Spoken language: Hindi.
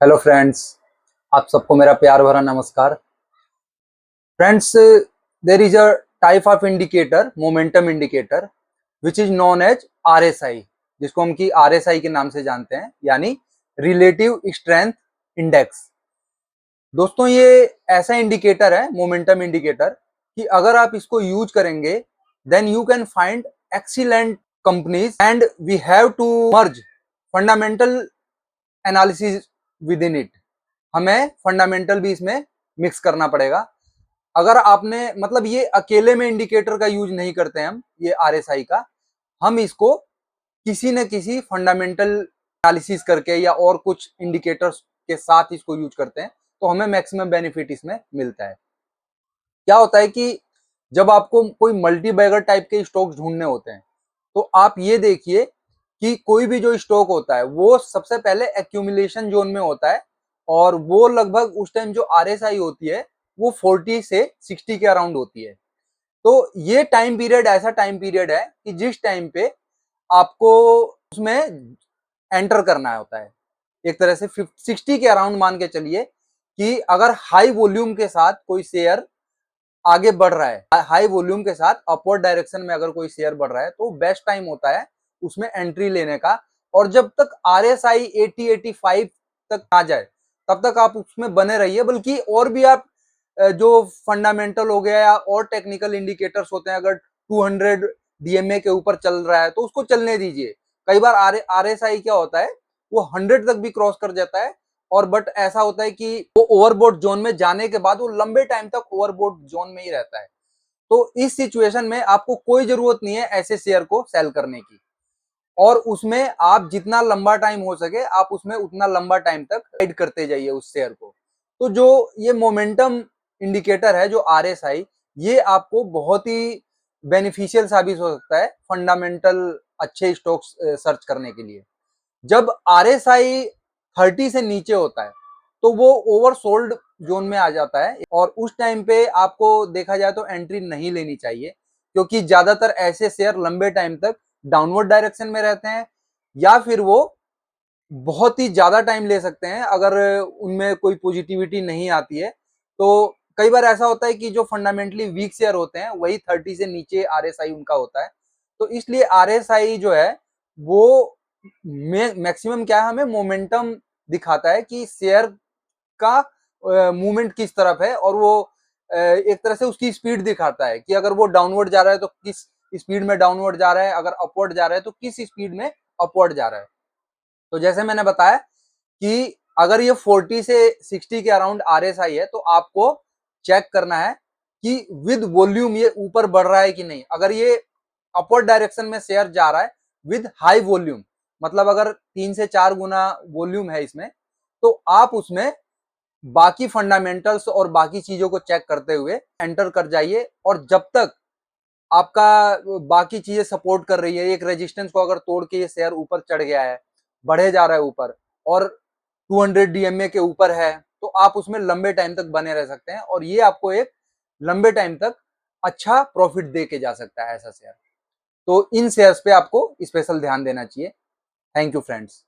हेलो फ्रेंड्स, आप सबको मेरा प्यार भरा नमस्कार। Friends, there is a type of indicator, momentum indicator, which is known as RSI, जिसको हम की आरएसआई के नाम से जानते हैं, यानी रिलेटिव स्ट्रेंथ इंडेक्स। दोस्तों, ये ऐसा इंडिकेटर है, मोमेंटम इंडिकेटर, कि अगर आप इसको यूज करेंगे then you can find excellent companies and we have to merge fundamental analysis within it. हमें फंडामेंटल भी इसमें मिक्स करना पड़ेगा। अगर आपने मतलब ये अकेले में इंडिकेटर का यूज नहीं करते हैं हम, ये आरएसआई का, हम इसको किसी न किसी फंडामेंटल एनालिसिस करके या और कुछ इंडिकेटर्स के साथ इसको यूज करते हैं, तो हमें मैक्सिमम बेनिफिट इसमें मिलता है। क्या होता है कि जब आपको कोई मल्टी बैगर टाइप के स्टॉक्स ढूंढने होते हैं, तो आप ये देखिए कि कोई भी जो स्टॉक होता है वो सबसे पहले एक्यूमुलेशन जोन में होता है, और वो लगभग उस टाइम जो आरएसआई होती है वो 40 से 60 के अराउंड होती है। तो ये टाइम पीरियड ऐसा टाइम पीरियड है कि जिस टाइम पे आपको उसमें एंटर करना होता है। एक तरह से 60 के अराउंड मान के चलिए कि अगर हाई वॉल्यूम के साथ कोई शेयर आगे बढ़ रहा है, हाई वॉल्यूम के साथ अपवर्ड डायरेक्शन में अगर कोई शेयर बढ़ रहा है, तो बेस्ट टाइम होता है उसमें एंट्री लेने का। और जब तक आरएसआई 80-85 तक आ जाए तब तक आप उसमें बने रहिए। बल्कि और भी आप जो फंडामेंटल हो गया या और टेक्निकल इंडिकेटर्स होते हैं, अगर 200 डीएमए के ऊपर चल रहा है तो उसको चलने दीजिए। कई बार आरएसआई क्या होता है, वो 100 तक भी क्रॉस कर जाता है, और बट ऐसा होता है कि वो ओवरबोट जोन में जाने के बाद वो लंबे टाइम तक ओवरबोट जोन में ही रहता है। तो इस सिचुएशन में आपको कोई जरूरत नहीं है ऐसे शेयर को सेल करने की, और उसमें आप जितना लंबा टाइम हो सके आप उसमें उतना लंबा टाइम तक राइड करते जाइए उस शेयर को। तो जो ये मोमेंटम इंडिकेटर है, जो आरएसआई, ये आपको बहुत ही बेनिफिशियल साबित हो सकता है फंडामेंटल अच्छे स्टॉक्स सर्च करने के लिए। जब आरएसआई 30 से नीचे होता है तो वो ओवरसोल्ड जोन में आ जाता है, और उस टाइम पे आपको देखा जाए तो एंट्री नहीं लेनी चाहिए, क्योंकि ज्यादातर ऐसे शेयर लंबे टाइम तक डाउनवर्ड डायरेक्शन में रहते हैं, या फिर वो बहुत ही ज्यादा टाइम ले सकते हैं अगर उनमें कोई पॉजिटिविटी नहीं आती है। तो कई बार ऐसा होता है कि जो फंडामेंटली वीक शेयर होते हैं वही 30 से नीचे आरएसआई उनका होता है। तो इसलिए आरएसआई जो है वो मैक्सिमम क्या है, हमें मोमेंटम दिखाता है कि शेयर का मूवमेंट किस तरफ है, और वो एक तरह से उसकी स्पीड दिखाता है कि अगर वो डाउनवर्ड जा रहा है तो किस स्पीड में डाउनवर्ड जा रहा है, अगर अपवर्ड जा रहा है तो किस स्पीड में अपवर्ड जा रहा है। तो जैसे मैंने बताया कि अगर ये 40 से 60 के अराउंड आरएसआई है, तो आपको चेक करना है कि विद वॉल्यूम ये ऊपर बढ़ रहा है कि नहीं। अगर ये अपवर्ड डायरेक्शन में शेयर जा रहा है विद हाई वॉल्यूम, मतलब अगर 3 से 4 गुना वॉल्यूम है इसमें, तो आप उसमें बाकी फंडामेंटल्स और बाकी चीजों को चेक करते हुए एंटर कर जाइए। और जब तक आपका बाकी चीजें सपोर्ट कर रही है, एक रेजिस्टेंस को अगर तोड़ के ये शेयर ऊपर चढ़ गया है, बढ़े जा रहा है ऊपर, और 200 डीएमए के ऊपर है, तो आप उसमें लंबे टाइम तक बने रह सकते हैं, और ये आपको एक लंबे टाइम तक अच्छा प्रॉफिट दे के जा सकता है ऐसा शेयर। तो इन शेयर्स पे आपको स्पेशल ध्यान देना चाहिए। Thank you friends.